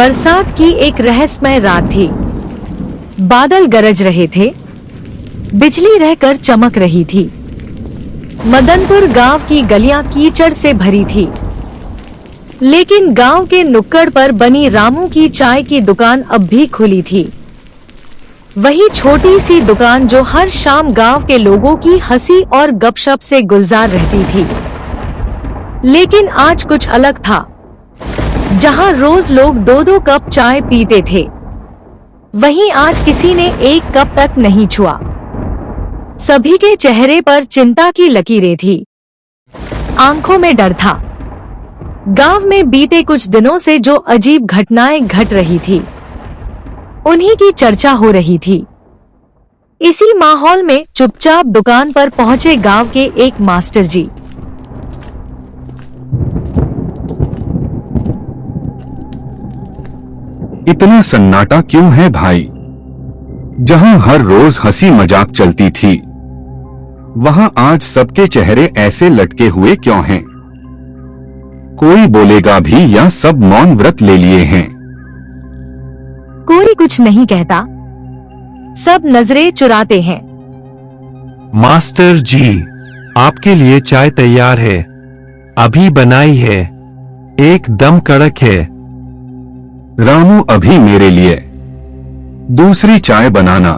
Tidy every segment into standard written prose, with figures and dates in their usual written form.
बरसात की एक रहस्यमय रात थी। बादल गरज रहे थे, बिजली रहकर चमक रही थी। मदनपुर गांव की गलियां कीचड़ से भरी थी, लेकिन गांव के नुक्कड़ पर बनी रामू की चाय की दुकान अब भी खुली थी। वही छोटी सी दुकान जो हर शाम गांव के लोगों की हंसी और गपशप से गुलजार रहती थी। लेकिन आज कुछ अलग था। जहां रोज लोग 2-2 कप चाय पीते थे, वहीं आज किसी ने एक कप तक नहीं छुआ। सभी के चेहरे पर चिंता की लकीरें थी, आंखों में डर था। गांव में बीते कुछ दिनों से जो अजीब घटनाएं घट रही थी, उन्हीं की चर्चा हो रही थी। इसी माहौल में चुपचाप दुकान पर पहुंचे गांव के एक मास्टर जी। इतना सन्नाटा क्यों है भाई? जहां हर रोज हंसी मजाक चलती थी, वहां आज सबके चेहरे ऐसे लटके हुए क्यों हैं? कोई बोलेगा भी या सब मौन व्रत ले लिए हैं? कोई कुछ नहीं कहता, सब नजरें चुराते हैं। मास्टर जी, आपके लिए चाय तैयार है, अभी बनाई है, एकदम कड़क है। रामू, अभी मेरे लिए दूसरी चाय बनाना।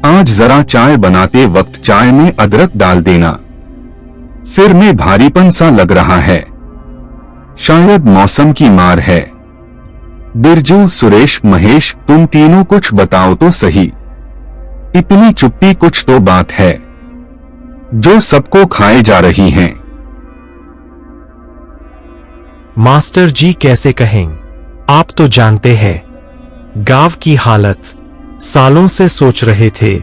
आज जरा चाय बनाते वक्त चाय में अदरक डाल देना। सिर में भारीपन सा लग रहा है, शायद मौसम की मार है। बिरजू, सुरेश, महेश, तुम तीनों कुछ बताओ तो सही। इतनी चुप्पी, कुछ तो बात है जो सबको खाए जा रही हैं। मास्टर जी, कैसे कहें, आप तो जानते हैं गांव की हालत। सालों से सोच रहे थे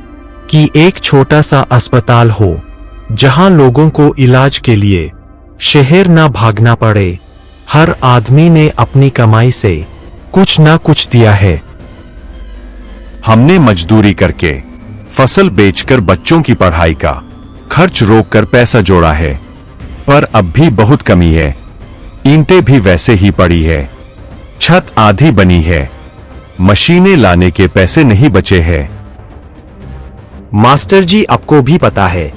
कि एक छोटा सा अस्पताल हो, जहां लोगों को इलाज के लिए शहर ना भागना पड़े। हर आदमी ने अपनी कमाई से कुछ ना कुछ दिया है। हमने मजदूरी करके, फसल बेचकर बच्चों की पढ़ाई का खर्च रोककर पैसा जोड़ा है, पर अब भी बहुत कमी है। ईंटें भी वैसे ही पड़ी है, छत आधी बनी है, मशीनें लाने के पैसे नहीं बचे हैं। मास्टर जी, आपको भी पता है,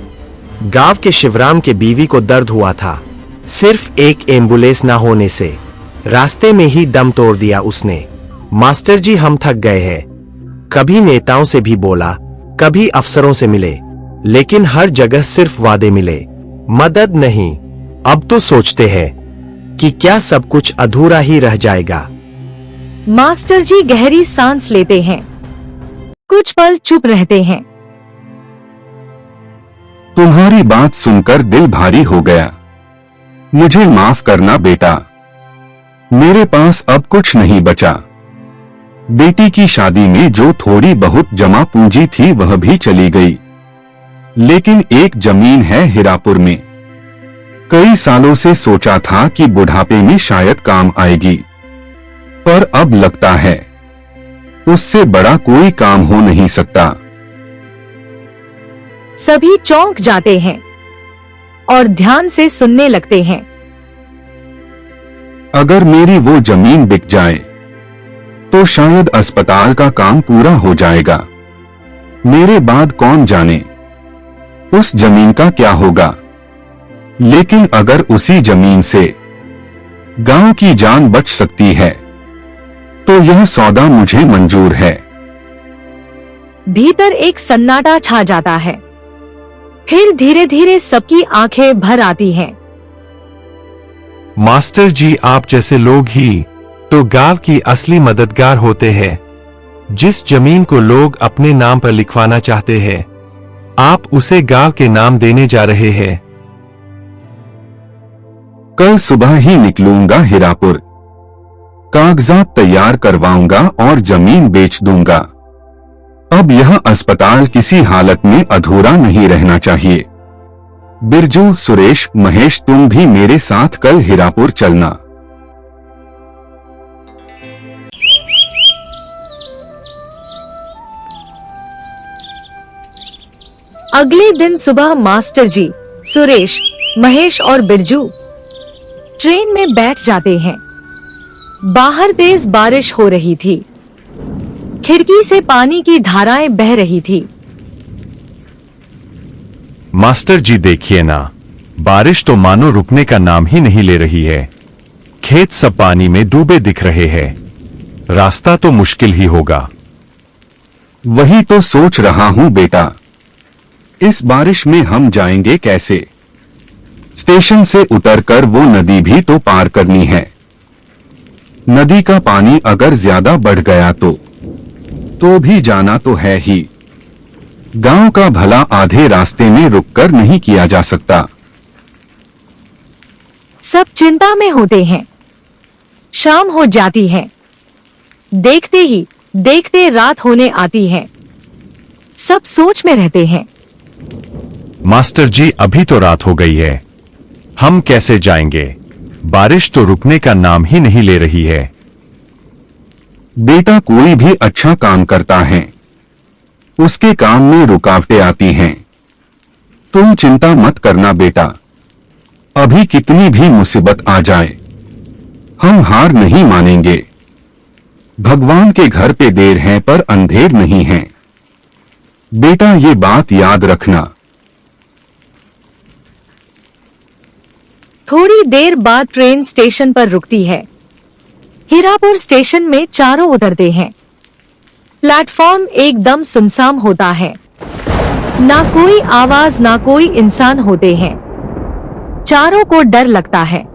गांव के शिवराम के बीवी को दर्द हुआ था। सिर्फ एक एम्बुलेंस ना होने से रास्ते में ही दम तोड़ दिया उसने। मास्टर जी, हम थक गए हैं। कभी नेताओं से भी बोला, कभी अफसरों से मिले, लेकिन हर जगह सिर्फ वादे मिले, मदद नहीं। अब तो सोचते हैं कि क्या सब कुछ अधूरा ही रह जाएगा। मास्टर जी गहरी सांस लेते हैं, कुछ पल चुप रहते हैं। तुम्हारी बात सुनकर दिल भारी हो गया। मुझे माफ करना बेटा, मेरे पास अब कुछ नहीं बचा। बेटी की शादी में जो थोड़ी बहुत जमा पूंजी थी वह भी चली गई, लेकिन एक जमीन है हीरापुर में। कई सालों से सोचा था कि बुढ़ापे में शायद काम आएगी, पर अब लगता है उससे बड़ा कोई काम हो नहीं सकता। सभी चौंक जाते हैं और ध्यान से सुनने लगते हैं। अगर मेरी वो जमीन बिक जाए तो शायद अस्पताल का काम पूरा हो जाएगा। मेरे बाद कौन जाने उस जमीन का क्या होगा। लेकिन अगर उसी जमीन से गांव की जान बच सकती है तो यह सौदा मुझे मंजूर है। भीतर एक सन्नाटा छा जाता है, फिर धीरे धीरे सबकी आंखें भर आती हैं। मास्टर जी, आप जैसे लोग ही तो गांव की असली मददगार होते हैं। जिस जमीन को लोग अपने नाम पर लिखवाना चाहते हैं, आप उसे गांव के नाम देने जा रहे हैं। कल सुबह ही निकलूंगा हीरापुर, कागजात तैयार करवाऊंगा और जमीन बेच दूंगा। अब यह अस्पताल किसी हालत में अधूरा नहीं रहना चाहिए। बिरजू, सुरेश, महेश, तुम भी मेरे साथ कल हीरापुर चलना। अगले दिन सुबह मास्टर जी, सुरेश, महेश और बिरजू ट्रेन में बैठ जाते हैं। बाहर तेज बारिश हो रही थी। खिड़की से पानी की धाराएं बह रही थी। मास्टर जी देखिए ना, बारिश तो मानो रुकने का नाम ही नहीं ले रही है। खेत सब पानी में डूबे दिख रहे हैं। रास्ता तो मुश्किल ही होगा। वही तो सोच रहा हूं बेटा, इस बारिश में हम जाएंगे कैसे? स्टेशन से उतरकर वो नदी भी तो पार करनी है। नदी का पानी अगर ज्यादा बढ़ गया तो भी जाना तो है ही। गांव का भला आधे रास्ते में रुककर नहीं किया जा सकता। सब चिंता में होते हैं। शाम हो जाती है। देखते ही देखते रात होने आती है। सब सोच में रहते हैं। मास्टर जी अभी तो रात हो गई है, हम कैसे जाएंगे? बारिश तो रुकने का नाम ही नहीं ले रही है। बेटा कोई भी अच्छा काम करता है, उसके काम में रुकावटें आती हैं। तुम चिंता मत करना बेटा, अभी कितनी भी मुसीबत आ जाए हम हार नहीं मानेंगे। भगवान के घर पे देर है पर अंधेर नहीं है। बेटा ये बात याद रखना। थोड़ी देर बाद ट्रेन स्टेशन पर रुकती है। हीरापुर स्टेशन में चारों उतरते हैं। प्लेटफॉर्म एकदम सुनसान होता है। ना कोई आवाज ना कोई इंसान होते हैं। चारों को डर लगता है।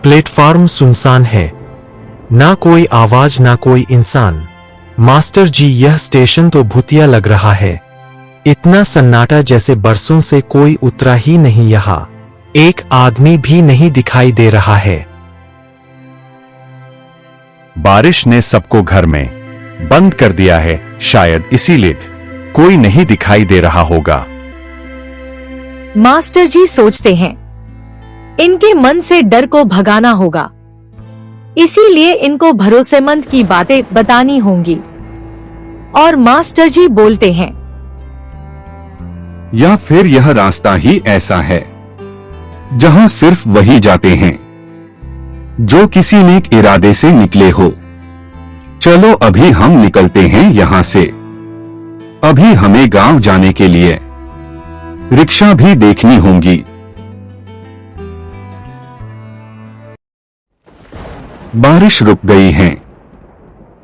प्लेटफॉर्म सुनसान है, ना कोई आवाज ना कोई इंसान। मास्टर जी यह स्टेशन तो भूतिया लग रहा है। इतना सन्नाटा जैसे बरसों से कोई उतरा ही नहीं यहाँ। एक आदमी भी नहीं दिखाई दे रहा है। बारिश ने सबको घर में बंद कर दिया है, शायद इसीलिए कोई नहीं दिखाई दे रहा होगा। मास्टर जी सोचते हैं इनके मन से डर को भगाना होगा, इसीलिए इनको भरोसेमंद की बातें बतानी होंगी। और मास्टर जी बोलते हैं, या फिर यह रास्ता ही ऐसा है जहां सिर्फ वही जाते हैं जो किसी नेक इरादे से निकले हो। चलो अभी हम निकलते हैं यहां से। अभी हमें गांव जाने के लिए रिक्शा भी देखनी होंगी। बारिश रुक गई है,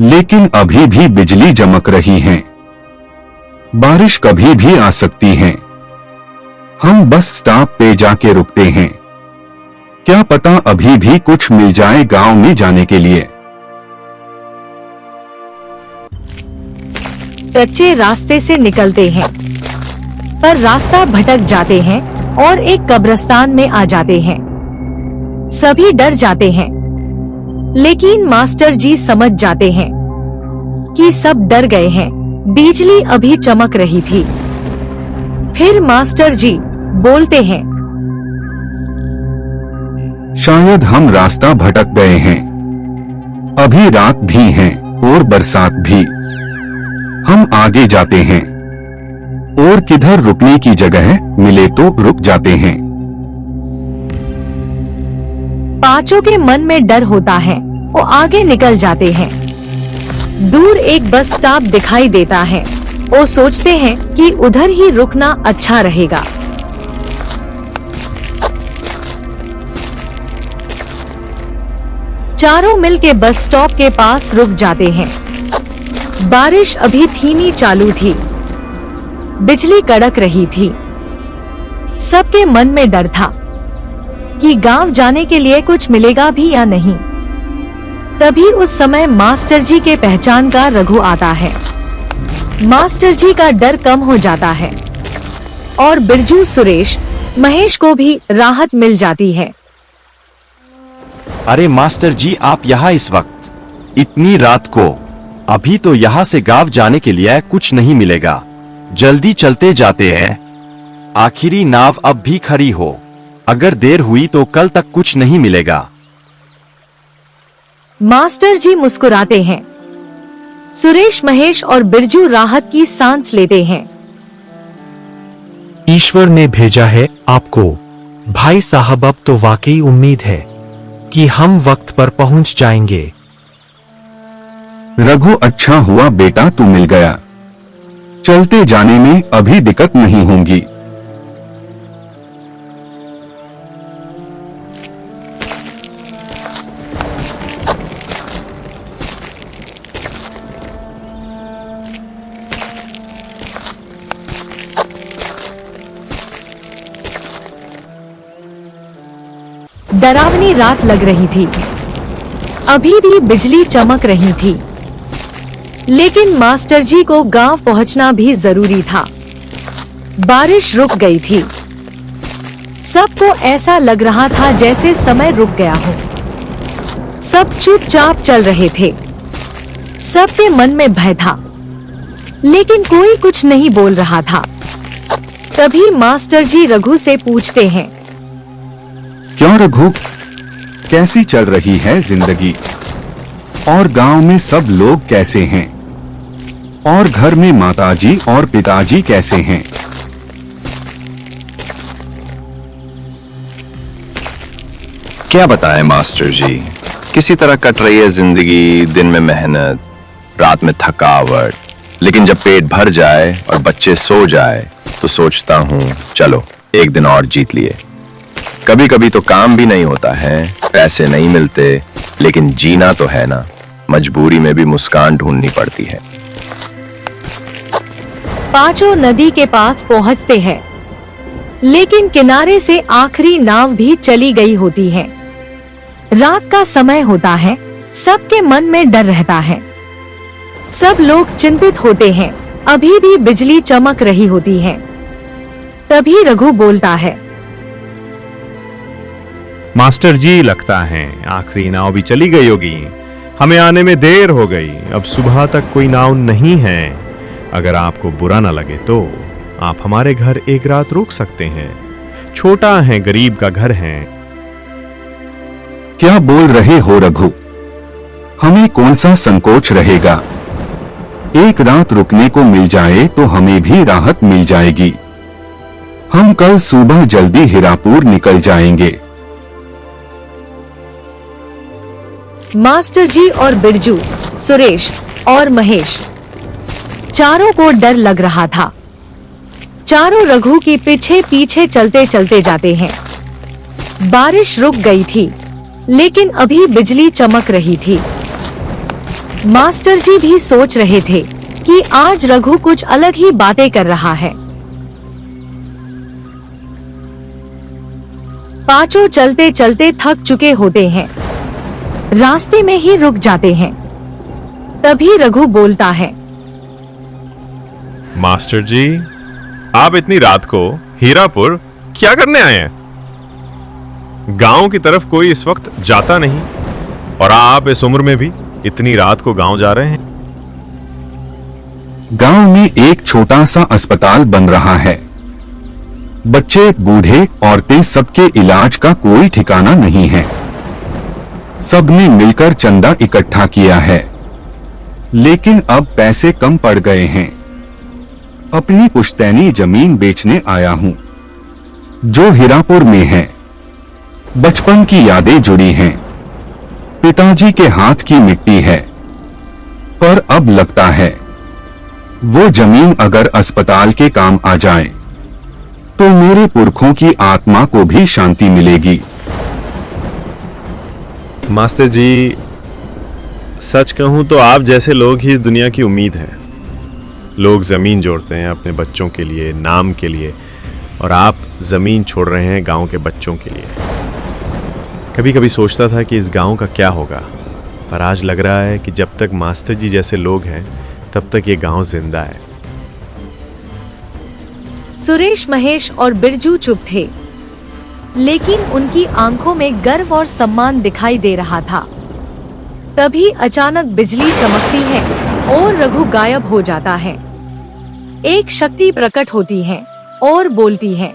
लेकिन अभी भी बिजली चमक रही है। बारिश कभी भी आ सकती है। हम बस स्टॉप पे जाके रुकते हैं। क्या पता अभी भी कुछ मिल जाए गांव में जाने के लिए। कच्चे रास्ते से निकलते हैं, पर रास्ता भटक जाते हैं और एक कब्रिस्तान में आ जाते हैं। सभी डर जाते हैं, लेकिन मास्टर जी समझ जाते हैं कि सब डर गए हैं। बिजली अभी चमक रही थी। फिर मास्टर जी बोलते हैं, शायद हम रास्ता भटक गए हैं। अभी रात भी है और बरसात भी। हम आगे जाते हैं और किधर रुकने की जगह मिले तो रुक जाते हैं। पांचों के मन में डर होता है। वो आगे निकल जाते हैं। दूर एक बस स्टॉप दिखाई देता है। वो सोचते हैं कि उधर ही रुकना अच्छा रहेगा। चारों मिलके बस स्टॉप के पास रुक जाते हैं। बारिश अभी धीमी चालू थी। बिजली कड़क रही थी। सबके मन में डर था कि गांव जाने के लिए कुछ मिलेगा भी या नहीं। तभी उस समय मास्टर जी के पहचान का रघु आता है। मास्टर जी का डर कम हो जाता है और बिरजू, सुरेश, महेश को भी राहत मिल जाती है। अरे मास्टर जी, आप यहाँ इस वक्त, इतनी रात को? अभी तो यहाँ से गांव जाने के लिए कुछ नहीं मिलेगा। जल्दी चलते जाते हैं। आखिरी नाव अब भी खड़ी हो। अगर देर हुई तो कल तक कुछ नहीं मिलेगा। मास्टर जी मुस्कुराते हैं। सुरेश, महेश और बिरजू राहत की सांस लेते हैं। ईश्वर ने भेजा है आपको। भाई साहब, अब तो वाकई उम्मीद है कि हम वक्त पर पहुंच जाएंगे। रघु, अच्छा हुआ बेटा तू मिल गया। चलते जाने में अभी दिक्कत नहीं होगी। डरावनी रात लग रही थी। अभी भी बिजली चमक रही थी, लेकिन मास्टर जी को गांव पहुंचना भी जरूरी था। बारिश रुक गई थी। सबको ऐसा लग रहा था जैसे समय रुक गया हो। सब चुपचाप चल रहे थे। सबके मन में भय था, लेकिन कोई कुछ नहीं बोल रहा था। तभी मास्टर जी रघु से पूछते हैं, क्यों रघु, कैसी चल रही है जिंदगी? और गांव में सब लोग कैसे हैं? और घर में माताजी और पिताजी कैसे हैं? क्या बताएं मास्टर जी, किसी तरह कट रही है जिंदगी। दिन में मेहनत, रात में थकावट। लेकिन जब पेट भर जाए और बच्चे सो जाए तो सोचता हूँ चलो एक दिन और जीत लिए। कभी कभी तो काम भी नहीं होता है, पैसे नहीं मिलते, लेकिन जीना तो है ना। मजबूरी में भी मुस्कान ढूंढनी पड़ती है। पांचों नदी के पास पहुंचते हैं, लेकिन किनारे से आखिरी नाव भी चली गई होती है। रात का समय होता है, सबके मन में डर रहता है। सब लोग चिंतित होते हैं। अभी भी बिजली चमक रही होती है। तभी रघु बोलता है, मास्टर जी, लगता है आखिरी नाव भी चली गई होगी। हमें आने में देर हो गई। अब सुबह तक कोई नाव नहीं है। अगर आपको बुरा ना लगे तो आप हमारे घर एक रात रुक सकते हैं। छोटा है, गरीब का घर है। क्या बोल रहे हो रघु? हमें कौन सा संकोच रहेगा? एक रात रुकने को मिल जाए तो हमें भी राहत मिल जाएगी। हम कल सुबह जल्दी हीरापुर निकल जाएंगे। मास्टर जी और बिरजू, सुरेश और महेश, चारों को डर लग रहा था। चारों रघु के पीछे पीछे चलते चलते जाते हैं। बारिश रुक गई थी, लेकिन अभी बिजली चमक रही थी। मास्टर जी भी सोच रहे थे कि आज रघु कुछ अलग ही बातें कर रहा है। पांचों चलते चलते थक चुके होते हैं। रास्ते में ही रुक जाते हैं। तभी रघु बोलता है, मास्टर जी, आप इतनी रात को हीरापुर क्या करने आए हैं? गांव की तरफ कोई इस वक्त जाता नहीं, और आप इस उम्र में भी इतनी रात को गांव जा रहे हैं। गांव में एक छोटा सा अस्पताल बन रहा है। बच्चे, बूढ़े, औरतें, सबके इलाज का कोई ठिकाना नहीं है। सबने मिलकर चंदा इकट्ठा किया है, लेकिन अब पैसे कम पड़ गए हैं। अपनी पुश्तैनी जमीन बेचने आया हूं, जो हीरापुर में है। बचपन की यादें जुड़ी हैं। पिताजी के हाथ की मिट्टी है, पर अब लगता है वो जमीन अगर अस्पताल के काम आ जाए तो मेरे पुरखों की आत्मा को भी शांति मिलेगी। मास्टर जी, सच कहूं तो आप जैसे लोग ही इस दुनिया की उम्मीद है। लोग जमीन जोड़ते हैं अपने बच्चों के लिए, नाम के लिए, और आप जमीन छोड़ रहे हैं गांव के बच्चों के लिए। कभी कभी सोचता था कि इस गांव का क्या होगा, पर आज लग रहा है कि जब तक मास्टर जी जैसे लोग हैं तब तक ये गांव जिंदा है। सुरेश, महेश और बिरजू चुप थे, लेकिन उनकी आंखों में गर्व और सम्मान दिखाई दे रहा था। तभी अचानक बिजली चमकती है और रघु गायब हो जाता है। एक शक्ति प्रकट होती है और बोलती है,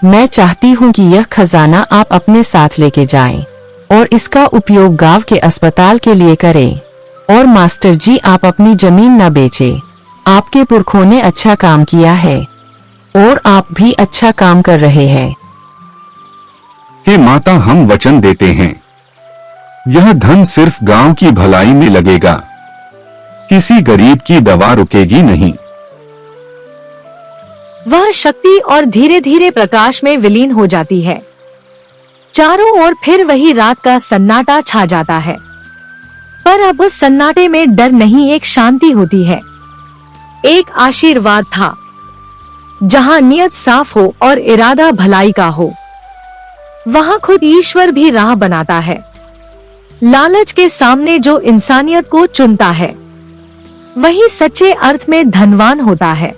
मैं चाहती हूँ कि यह खजाना आप अपने साथ लेके जाएं और इसका उपयोग गांव के अस्पताल के लिए करें। और मास्टर जी आप अपनी जमीन न बेचे। आपके पुरखों ने अच्छा काम किया है और आप भी अच्छा काम कर रहे हैं। हे माता, हम वचन देते हैं यह धन सिर्फ गांव की भलाई में लगेगा, किसी गरीब की दवा रुकेगी नहीं। वह शक्ति और धीरे धीरे प्रकाश में विलीन हो जाती है। चारों ओर फिर वही रात का सन्नाटा छा जाता है, पर अब उस सन्नाटे में डर नहीं, एक शांति होती है, एक आशीर्वाद था। जहां नियत साफ हो और इरादा भलाई का हो, वहां खुद ईश्वर भी राह बनाता है। लालच के सामने जो इंसानियत को चुनता है, वही सच्चे अर्थ में धनवान होता है।